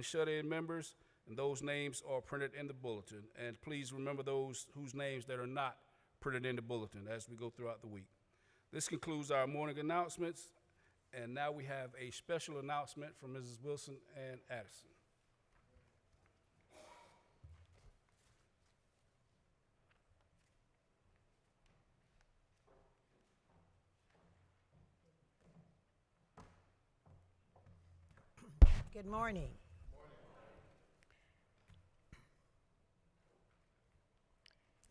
shut-in members, and those names are printed in the bulletin. And please remember those whose names that are not printed in the bulletin as we go throughout the week. This concludes our morning announcements, and now we have a special announcement from Mrs. Wilson and Addison. Good morning.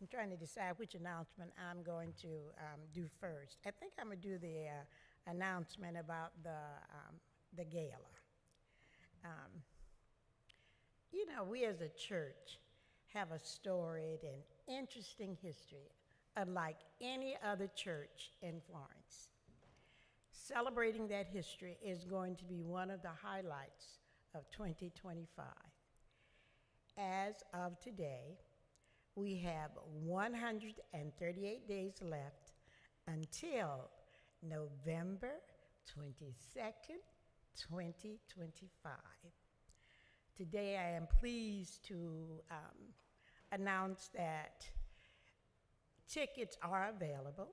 I'm trying to decide which announcement I'm going to do first. I think I'm going to do the announcement about the gala. Um, we as a church have a storied and interesting history, unlike any other church in Florence. Celebrating that history is going to be one of the highlights of 2025. As of today, we have 138 days left until November 22nd, 2025. Today, I am pleased to announce that tickets are available,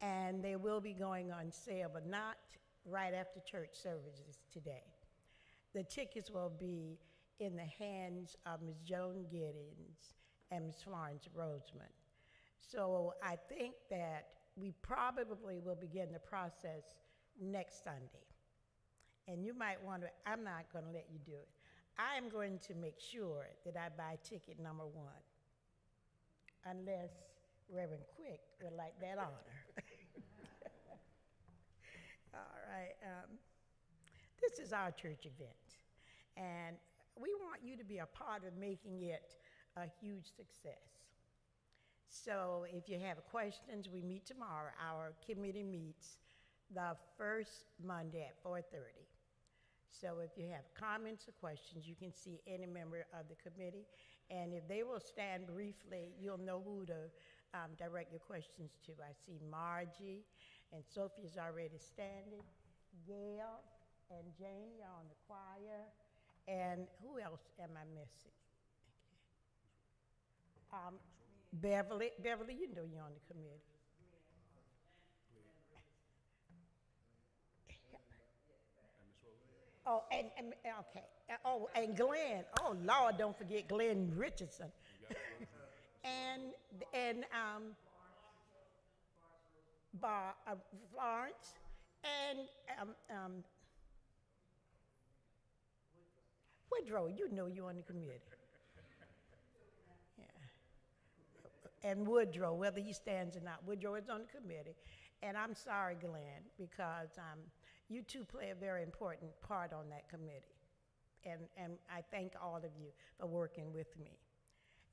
and they will be going on sale, but not right after church services today. The tickets will be in the hands of Ms. Joan Giddens and Ms. Florence Roseman. So I think that we probably will begin the process next Sunday. And you might wonder, I'm not going to let you do it. I am going to make sure that I buy ticket number 1, unless Reverend Quick would like that honor. All right. This is our church event, and we want you to be a part of making it a huge success. So if you have questions, we meet tomorrow. Our committee meets the first Monday at 4:30. So if you have comments or questions, you can see any member of the committee, and if they will stand briefly, you'll know who to direct your questions to. I see Margie and Sophie's already standing. Gail and Janie are on the choir. And who else am I missing? Beverly, you know you're on the committee. Oh, and okay. Oh, and Glenn. Oh, Lord, don't forget Glenn Richardson. and Florence and Woodrow. You know you're on the committee. Yeah. And Woodrow, whether he stands or not, Woodrow is on the committee. And I'm sorry, Glenn, because you two play a very important part on that committee. And I thank all of you for working with me.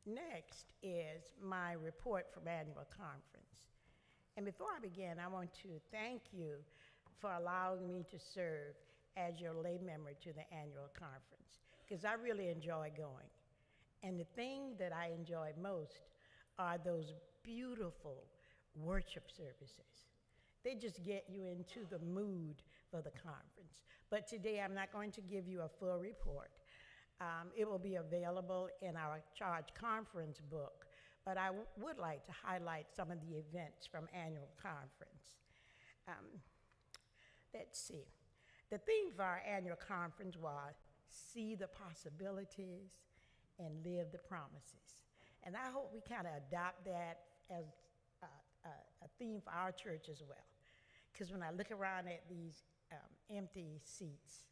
Next is my report from annual conference. And before I begin, I want to thank you for allowing me to serve as your lay member to the annual conference, because I really enjoy going. And the thing that I enjoy most are those beautiful worship services. They just get you into the mood for the conference. But today I'm not going to give you a full report. It will be available in our charge conference book, but I would like to highlight some of the events from annual conference. Let's see. The theme for our annual conference was see the possibilities and live the promises. And I hope we kind of adopt that as a theme for our church as well. Because when I look around at these empty seats,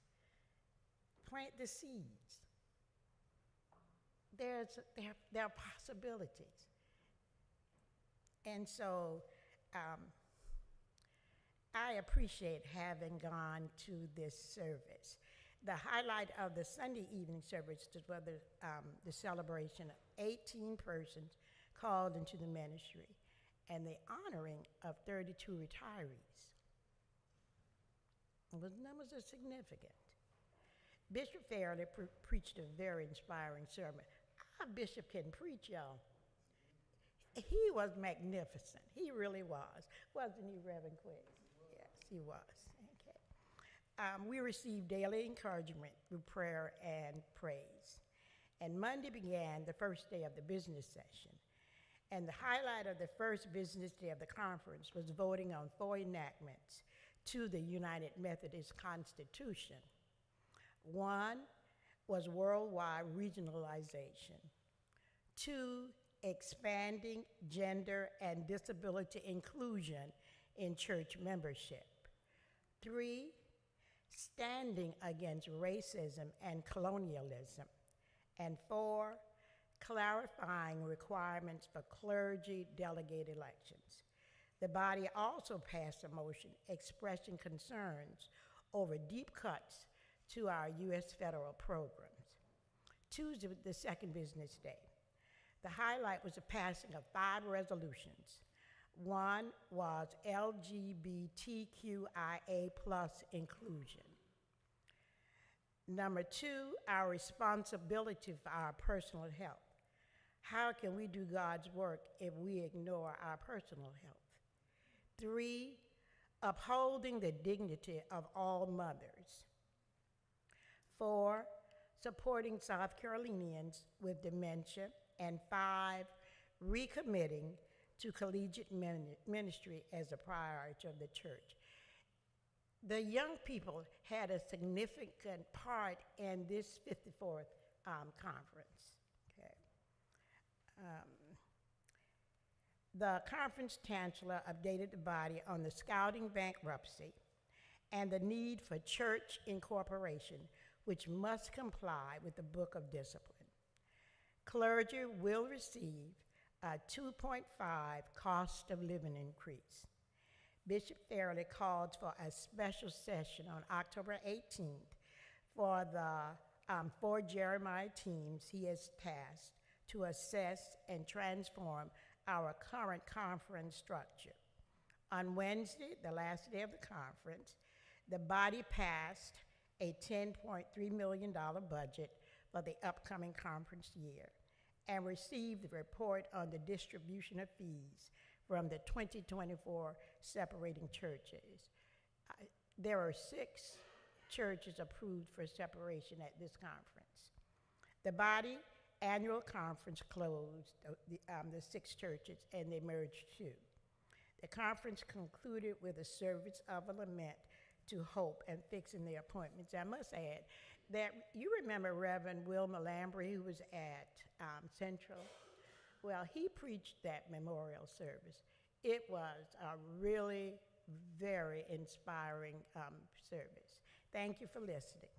plant the seeds. There are possibilities. And so I appreciate having gone to this service. The highlight of the Sunday evening service was the celebration of 18 persons called into the ministry and the honoring of 32 retirees. Those numbers are significant. Bishop Farrelly preached a very inspiring sermon. Our bishop can preach, y'all. He was magnificent. He really was. Wasn't he, Reverend Quick? Yes, he was. Okay. We receive daily encouragement through prayer and praise. And Monday began the first day of the business session. And the highlight of the first business day of the conference was voting on 4 enactments to the United Methodist Constitution. One was worldwide regionalization. 2, expanding gender and disability inclusion in church membership. 3, standing against racism and colonialism. And 4, clarifying requirements for clergy delegate elections. The body also passed a motion expressing concerns over deep cuts to our U.S. federal programs. Tuesday was the second business day. The highlight was the passing of 5 resolutions. One was LGBTQIA+ inclusion. Number 2, our responsibility for our personal health. How can we do God's work if we ignore our personal health? 3, upholding the dignity of all mothers. 4, supporting South Carolinians with dementia. And 5, recommitting to collegiate ministry as a priority of the church. The young people had a significant part in this 54th conference. Okay. The conference chancellor updated the body on the scouting bankruptcy and the need for church incorporation, which must comply with the Book of Discipline. Clergy will receive a 2.5 cost of living increase. Bishop Fairley called for a special session on October 18th for the 4 Jeremiah teams he has tasked to assess and transform our current conference structure. On Wednesday, the last day of the conference, the body passed a $10.3 million budget for the upcoming conference year and received the report on the distribution of fees from the 2024 separating churches. There are 6 churches approved for separation at this conference. The body annual conference closed the 6 churches and they merged 2. The conference concluded with a service of a lament to hope and fixing their appointments. I must add that you remember Reverend Wilma Lambrey, who was at Central? Well, he preached that memorial service. It was a really very inspiring service. Thank you for listening.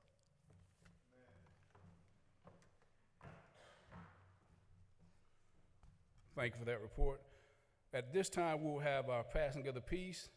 Thank you for that report. At this time, we'll have our passing of the peace.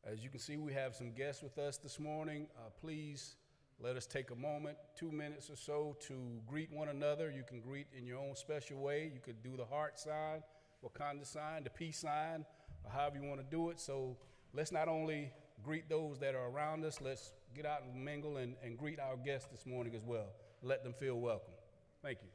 As you can see, we have some guests with us this morning. Please let us take a moment, 2 minutes or so, to greet one another. You can greet in your own special way. You could do the heart sign, Wakanda sign, the peace sign, or however you want to do it. So let's not only greet those that are around us, let's get out and mingle and greet our guests this morning as well. Let them feel welcome. Thank you.